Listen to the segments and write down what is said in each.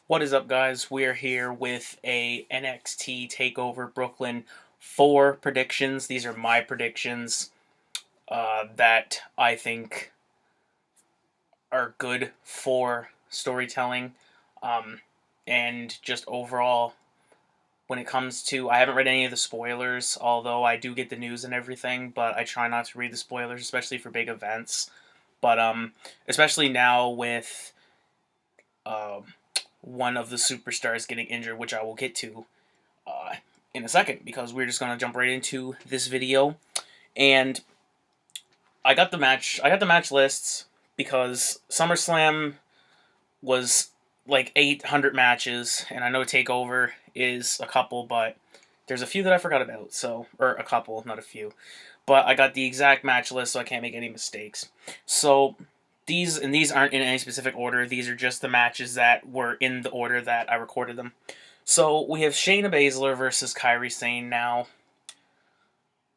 What is up, guys? We're here with a NXT Takeover Brooklyn 4 predictions. These are my predictions that I think are good for storytelling. Um, and just overall, when it comes to, I haven't read any of the spoilers, although I do get the news and everything, but I try not to read the spoilers, especially for big events. But especially now with um, one of the superstars getting injured, which I will get to uh, in a second, because we're just gonna jump right into this video. And I got the match lists because SummerSlam was like 800 matches, and I know Takeover is a couple, but there's a few that I forgot about. So, or a couple, not a few. But I got the exact match list, so I can't make any mistakes. So these aren't in any specific order. These are just the matches that were in the order that I recorded them. So we have Shayna Baszler versus Kyra Sane now.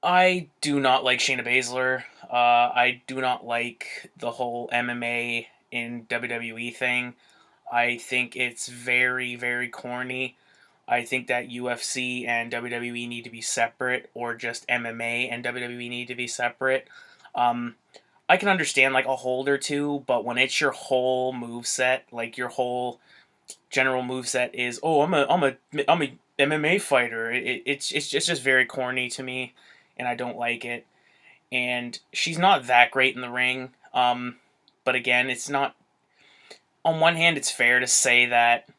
I do not like Shayna Baszler. I do not like the whole MMA in WWE thing. I think it's very, very corny. I think that UFC and WWE need to be separate, or just MMA and WWE need to be separate. Um, I can understand like a hold or two, but when it's your whole move set, like your whole general move set is, oh, I'm a MMA fighter. It's just very corny to me, and I don't like it. And she's not that great in the ring. But again, it's not. On one hand, it's fair to say that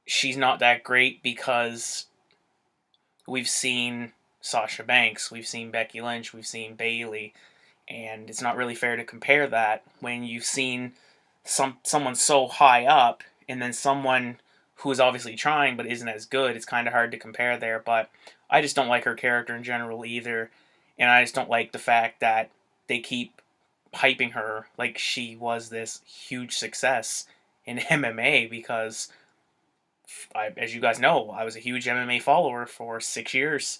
she's not that great because we've seen Sasha Banks, we've seen Becky Lynch, we've seen Bayley, and it's not really fair to compare that when you've seen someone so high up and then someone who is obviously trying but isn't as good. It's kind of hard to compare there, but I just don't like her character in general either, and I just don't like the fact that they keep hyping her like she was this huge success in MMA because as you guys know, I was a huge MMA follower for 6 years,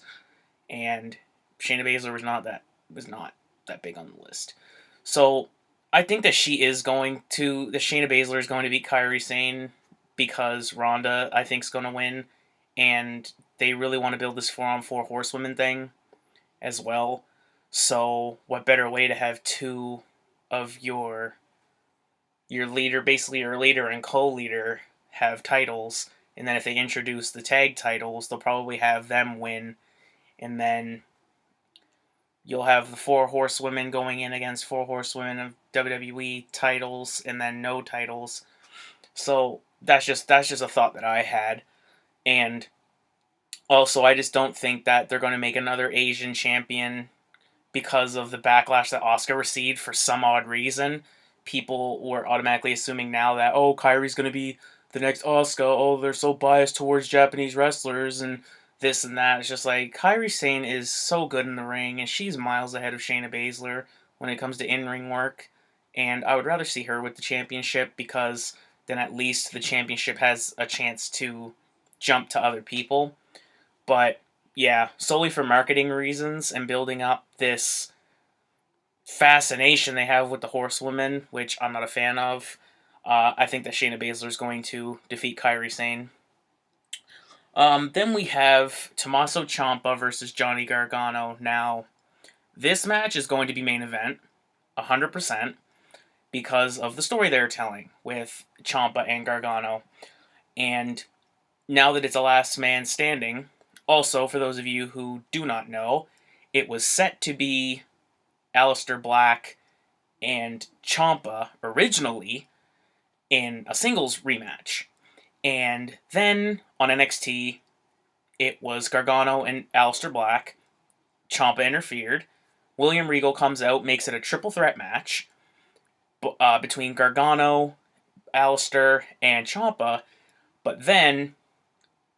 and Shayna Baszler was not that big on the list. So I think that Shayna Baszler is going to beat Kyrie Sane because Ronda I think is going to win, and they really want to build this 4-on-4 horsewomen thing as well. So what better way to have two of your leader, basically your leader and co-leader, have titles, and then if they introduce the tag titles, they'll probably have them win, and then you'll have the four horsewomen going in against four horsewomen of WWE titles, and then no titles. So that's just a thought that I had, and also I just don't think that they're going to make another Asian champion because of the backlash that Asuka received for some odd reason. People were automatically assuming now that, oh, Kyrie's going to be the next Asuka. Oh, they're so biased towards Japanese wrestlers and this and that. It's just like, Kyrie Sane is so good in the ring, and she's miles ahead of Shayna Baszler when it comes to in-ring work. And I would rather see her with the championship because then at least the championship has a chance to jump to other people. But yeah, solely for marketing reasons and building up this fascination they have with the horsewoman, which I'm not a fan of. I think that Shayna Baszler is going to defeat Kyrie Sane. Then we have Tommaso Ciampa versus Johnny Gargano. Now, this match is going to be main event, 100%, because of the story they're telling with Ciampa and Gargano. And now that it's a last man standing, also, for those of you who do not know, it was set to be Aleister Black and Ciampa originally in a singles rematch. And then on NXT, it was Gargano and Aleister Black. Ciampa interfered. William Regal comes out, makes it a triple threat match between Gargano, Aleister, and Ciampa. But then,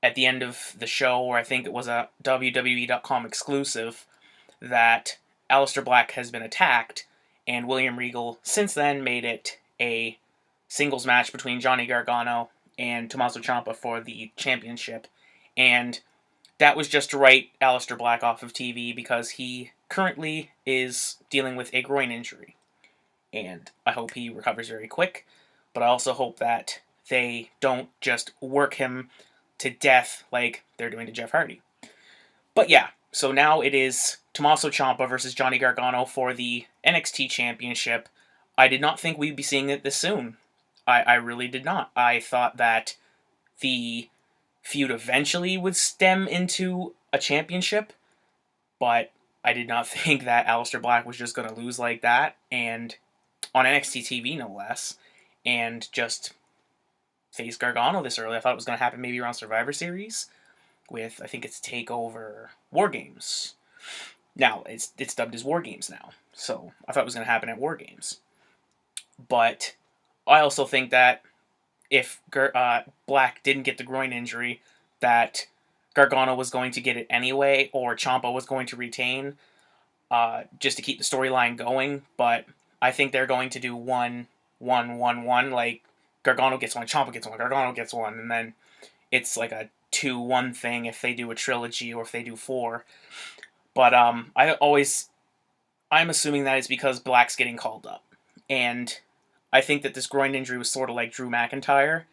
at the end of the show, or I think it was a WWE.com exclusive, that Aleister Black has been attacked, and William Regal since then made it a singles match between Johnny Gargano and Tommaso Ciampa for the championship. And that was just to write Aleister Black off of TV because he currently is dealing with a groin injury. And I hope he recovers very quick, but I also hope that they don't just work him to death like they're doing to Jeff Hardy. But yeah, so now it is Tommaso Ciampa versus Johnny Gargano for the NXT Championship. I did not think we'd be seeing it this soon. I really did not. I thought that the feud eventually would stem into a championship, but I did not think that Aleister Black was just going to lose like that, and on NXT TV no less, and just face Gargano this early. I thought it was going to happen maybe around Survivor Series with, I think it's Takeover War Games. Now, it's dubbed as War Games now, so I thought it was going to happen at War Games. But I also think that if Black didn't get the groin injury, that Gargano was going to get it anyway, or Ciampa was going to retain, just to keep the storyline going. But I think they're going to do 1-1-1-1, like Gargano gets one, Ciampa gets one, Gargano gets one, and then it's like a 2-1 thing if they do a trilogy or if they do 4. But I'm assuming that it's because Black's getting called up. And I think that this groin injury was sort of like Drew McIntyre,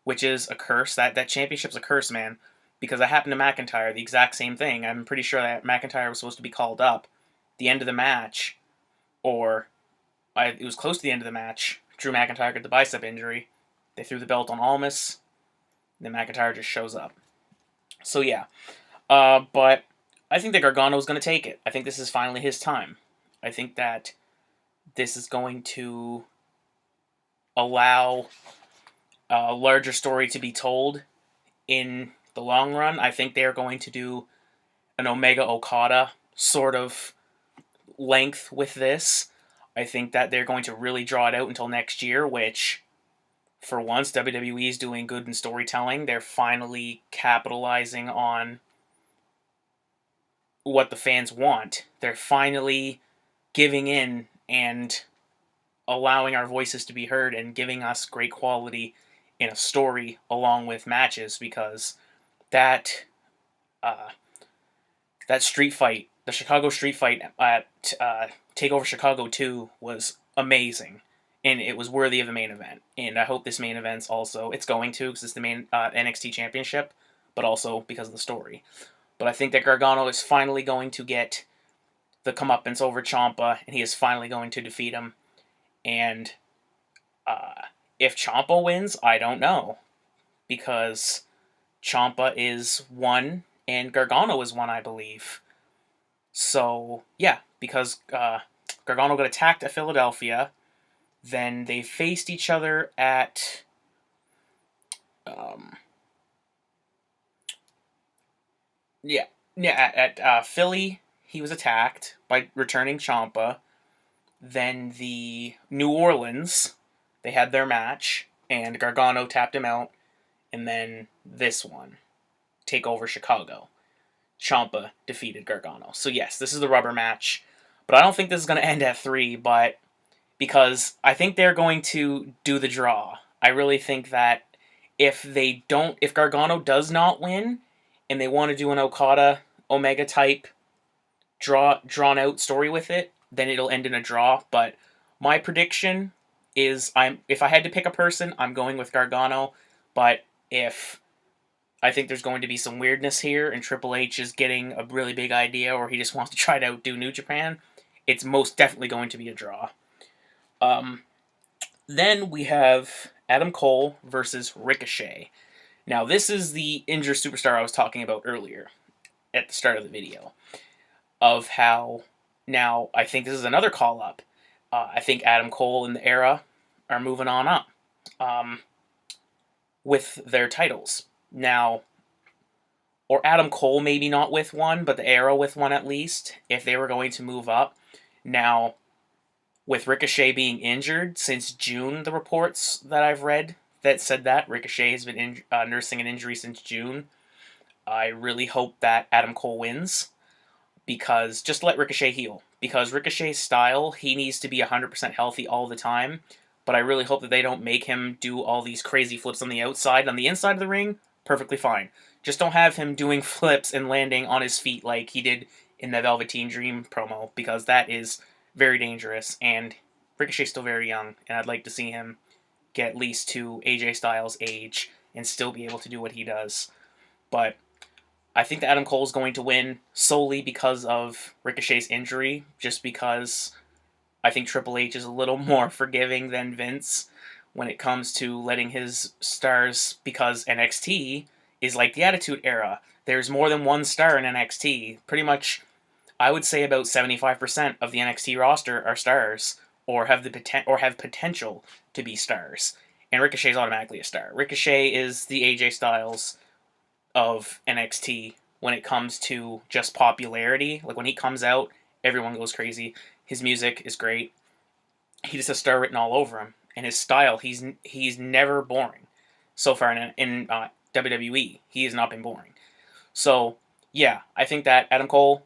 which is a curse. That championship's a curse, man. Because it happened to McIntyre, the exact same thing. I'm pretty sure that McIntyre was supposed to be called up. The end of the match, it was close to the end of the match, Drew McIntyre got the bicep injury. They threw the belt on Almas. Then McIntyre just shows up. So yeah. But I think that Gargano is going to take it. I think this is finally his time. I think that this is going to allow a larger story to be told in the long run. I think they're going to do an Omega Okada sort of length with this. I think that they're going to really draw it out until next year, which, for once, WWE is doing good in storytelling. They're finally capitalizing on what the fans want. They're finally giving in and allowing our voices to be heard and giving us great quality in a story along with matches, because that street fight, the Chicago street fight at Takeover Chicago 2 was amazing, and it was worthy of a main event. And I hope this main event's also, it's going to, because it's the main NXT Championship, but also because of the story. But I think that Gargano is finally going to get the comeuppance over Ciampa, and he is finally going to defeat him. And if Ciampa wins, I don't know, because Ciampa is 1 and Gargano is 1, I believe. So yeah, because Gargano got attacked at Philadelphia, then they faced each other at at Philly. He was attacked by returning Ciampa. Then the New Orleans, they had their match, and Gargano tapped him out. And then this one, Takeover Chicago, Ciampa defeated Gargano. So yes, this is the rubber match. But I don't think this is going to end at 3, but because I think they're going to do the draw. I really think that if Gargano does not win, and they want to do an Okada Omega type drawn out story with it, then it'll end in a draw. But my prediction is, if I had to pick a person, I'm going with Gargano. But if I think there's going to be some weirdness here, and Triple H is getting a really big idea, or he just wants to try to outdo New Japan, it's most definitely going to be a draw. Then we have Adam Cole versus Ricochet. Now, this is the injured superstar I was talking about earlier at the start of the video, of how now I think this is another call-up. I think Adam Cole and the Era are moving on up with their titles. Now, or Adam Cole maybe not with one, but the Era with one at least, if they were going to move up. Now, with Ricochet being injured since June, the reports that I've read that said that Ricochet has been nursing an injury since June, I really hope that Adam Cole wins, because just let Ricochet heal. Because Ricochet's style, he needs to be 100% healthy all the time, but I really hope that they don't make him do all these crazy flips on the outside. On the inside of the ring, perfectly fine. Just don't have him doing flips and landing on his feet like he did in the Velveteen Dream promo, because that is very dangerous, and Ricochet's still very young, and I'd like to see him get at least to AJ Styles' age and still be able to do what he does. But I think that Adam Cole is going to win solely because of Ricochet's injury, just because I think Triple H is a little more forgiving than Vince when it comes to letting his stars, because NXT is like the Attitude Era. There's more than one star in NXT. Pretty much, I would say about 75% of the NXT roster are stars or have potential to be stars. And Ricochet is automatically a star. Ricochet is the AJ Styles of NXT when it comes to just popularity. Like when he comes out, everyone goes crazy. His music is great. He just has star written all over him. And his style, he's never boring. So far in WWE, he has not been boring. So yeah, I think that Adam Cole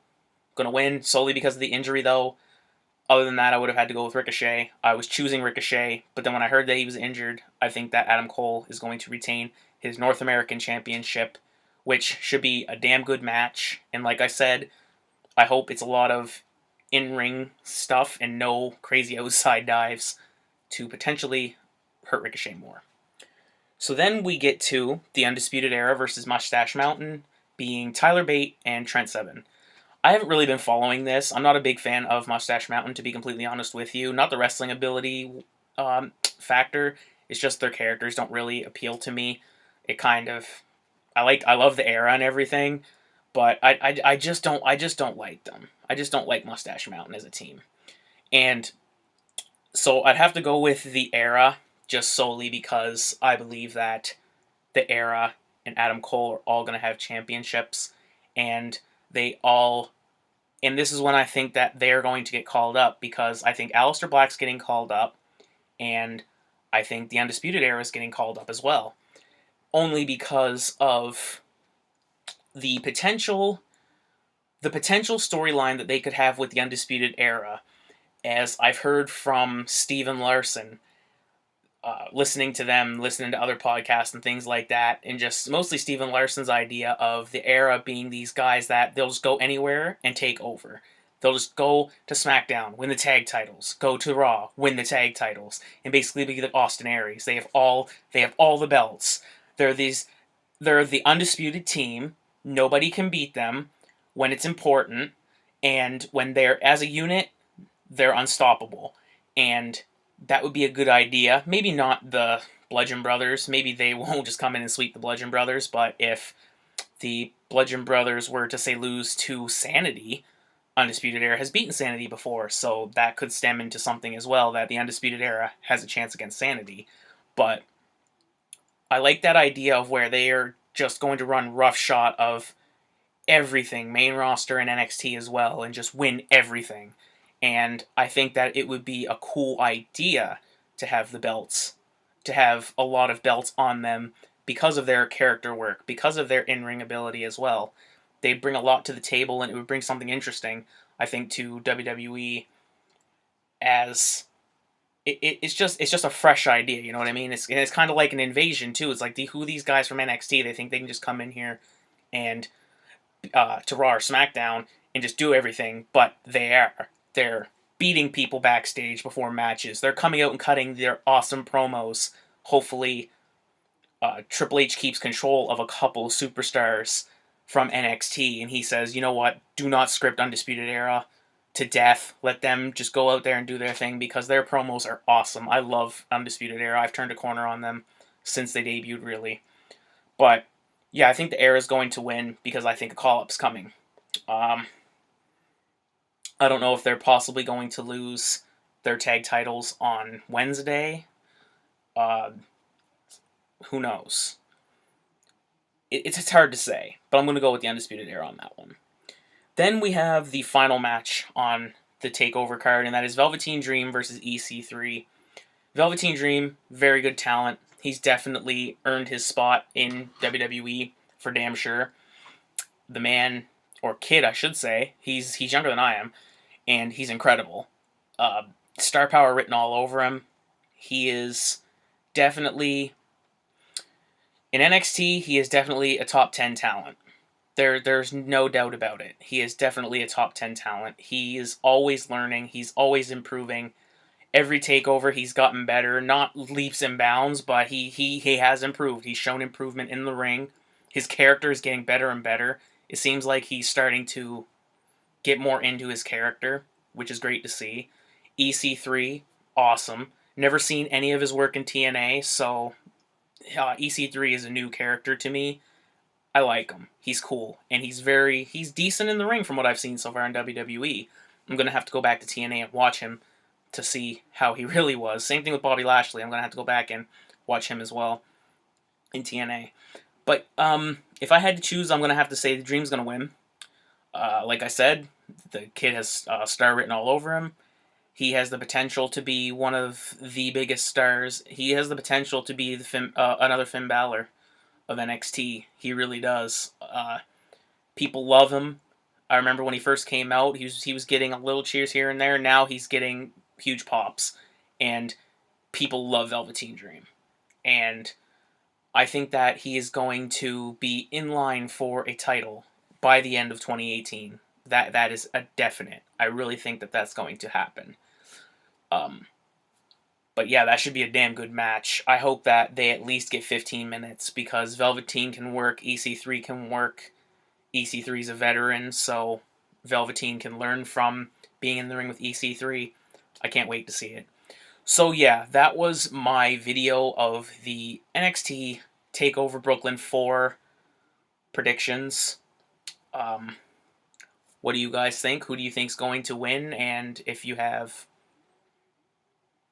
gonna win solely because of the injury though. Other than that, I would have had to go with Ricochet. I was choosing Ricochet, but then when I heard that he was injured, I think that Adam Cole is going to retain his North American Championship, which should be a damn good match. And like I said, I hope it's a lot of in-ring stuff and no crazy outside dives to potentially hurt Ricochet more. So then we get to the Undisputed Era versus Mustache Mountain, being Tyler Bate and Trent Seven. I haven't really been following this. I'm not a big fan of Mustache Mountain, to be completely honest with you. Not the wrestling ability factor. It's just their characters don't really appeal to me. It kind of, I love the era and everything, but I just don't like them. I just don't like Mustache Mountain as a team. And so I'd have to go with the era just solely because I believe that the era and Adam Cole are all going to have championships, and and this is when I think that they're going to get called up, because I think Aleister Black's getting called up, and I think the Undisputed Era is getting called up as well. Only because of the potential storyline that they could have with the Undisputed Era, as I've heard from Steven Larson, listening to other podcasts and things like that, and just mostly Steven Larson's idea of the Era being these guys that they'll just go anywhere and take over. They'll just go to SmackDown, win the tag titles, go to Raw, win the tag titles, and basically be the Austin Aries. They have all the belts. They're the undisputed team. Nobody can beat them when it's important, and when they're as a unit, they're unstoppable. And that would be a good idea. Maybe not the Bludgeon Brothers. Maybe they won't just come in and sweep the Bludgeon Brothers, but if the Bludgeon Brothers were to, say, lose to Sanity, Undisputed Era has beaten Sanity before, so that could stem into something as well, that the Undisputed Era has a chance against Sanity. But I like that idea of where they are just going to run roughshod of everything, main roster and NXT as well, and just win everything. And I think that it would be a cool idea to have the belts, to have a lot of belts on them because of their character work, because of their in-ring ability as well. They'd bring a lot to the table, and it would bring something interesting, I think, to WWE, as it's just a fresh idea, you know what I mean? It's kind of like an invasion too. It's like who these guys from NXT, they think they can just come in here and to Raw or SmackDown and just do everything, but they're beating people backstage before matches. They're coming out and cutting their awesome promos. Hopefully, Triple H keeps control of a couple superstars from NXT, and he says, you know what, do not script Undisputed Era to death. Let them just go out there and do their thing, because their promos are awesome. I love Undisputed Era. I've turned a corner on them since they debuted, really. But yeah, I think the Era is going to win because I think a call-up's coming. I don't know if they're possibly going to lose their tag titles on Wednesday. Who knows? It's hard to say, but I'm going to go with the Undisputed Era on that one. Then we have the final match on the TakeOver card, and that is Velveteen Dream versus EC3. Velveteen Dream, very good talent. He's definitely earned his spot in WWE for damn sure. The man, or kid I should say, he's younger than I am, and he's incredible. Star power written all over him. He is definitely, in NXT, he is definitely a top 10 talent. There's no doubt about it. He is definitely a top 10 talent. He is always learning. He's always improving. every takeover he's gotten better, not leaps and bounds, but he has improved. He's shown improvement in the ring. His character is getting better and better. It seems like he's starting to get more into his character, which is great to see. EC3, awesome. Never seen any of his work in TNA, so EC3 is a new character to me. I like him. He's cool, and he's decent in the ring from what I've seen so far in WWE. I'm gonna have to go back to TNA and watch him to see how he really was. Same thing with Bobby Lashley. I'm gonna have to go back and watch him as well in TNA. But if I had to choose, I'm gonna have to say the Dream's gonna win. Like I said, the kid has star written all over him. He has the potential to be one of the biggest stars. He has the potential to be another Finn Balor of NXT. He really does. People love him. I remember when he first came out, he was getting a little cheers here and there. Now he's getting huge pops, and people love Velveteen Dream. And I think that he is going to be in line for a title by the end of 2018. That is a definite. I really think that that's going to happen. But yeah, that should be a damn good match. I hope that they at least get 15 minutes because Velveteen can work, EC3 can work. EC3 is a veteran, so Velveteen can learn from being in the ring with EC3. I can't wait to see it. So yeah, that was my video of the NXT Takeover Brooklyn 4 predictions. What do you guys think? Who do you think's going to win? And if you have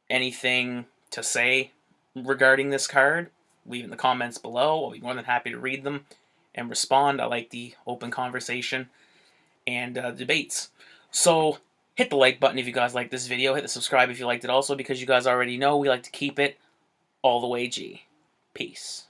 anything to say regarding this card, leave in the comments below. I'll be more than happy to read them and respond. I like the open conversation and debates. So hit the like button if you guys like this video. Hit the subscribe if you liked it also, because you guys already know we like to keep it all the way G. Peace.